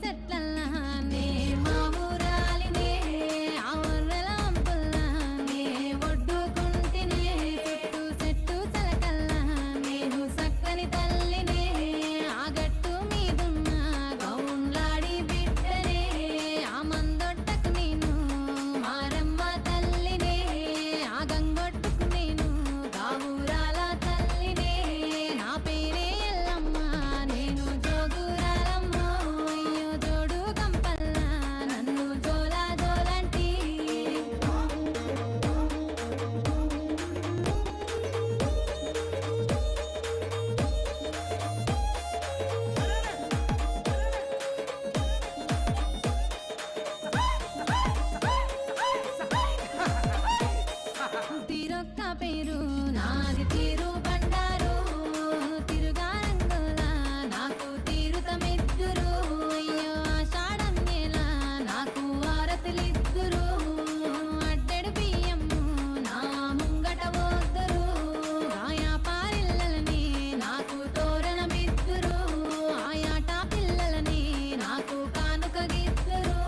సెట్లల్లానే మా ఊరాలినే ఆ వర్రల వంపుల్లానే ఒడ్డుకుంటినే చుట్టూ చెట్టు చలకల్లా నేను సక్కని తల్లినే ఆ గట్టు మీదున్న గౌన్లాడి బిడ్డనే ఆ మందొట్టకు నేను మారమ్మ తల్లినే ఆ గంగొట్టుకు నేను గావురాల తల్లినే నా పేరే ఎల్లమ్మ నేను జోగురాలమ్మ అయ్యో జోడు కంపల్లా నన్ను జోలా జోలంటి తీరొక్క పేరు నాది తీరు బండారు తిరుగా రంగులా నాకు తీరుతమిద్దురు అయ్యో ఆషాఢం నెల నాకు ఆరతులిద్దురు అడ్డెడు బియ్యము నా ముంగట పోద్దరు ఆయా పారిల్లలని నాకు తోరణమిద్దురు ఆయాట పిల్లలని నాకు కానుక గిద్దరు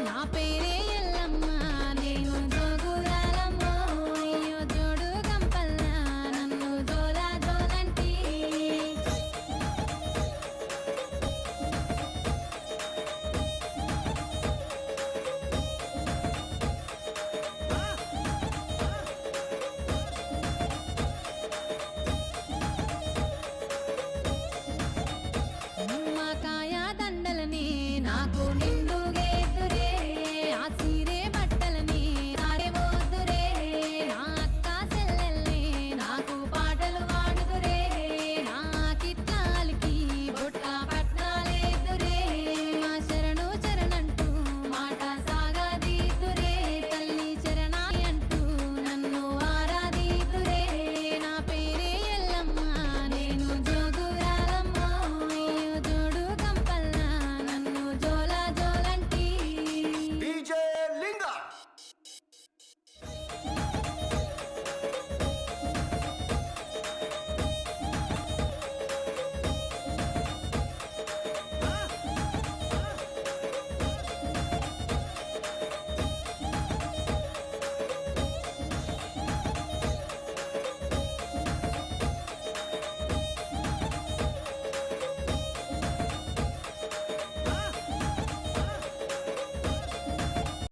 నా పేరే ఎల్లమ్మ నేను జోగురాలమ్మ అయ్యో జోడు గంపల్లా నన్ను జోలా జోలంటి నిమ్మకాయ దండలని నాకు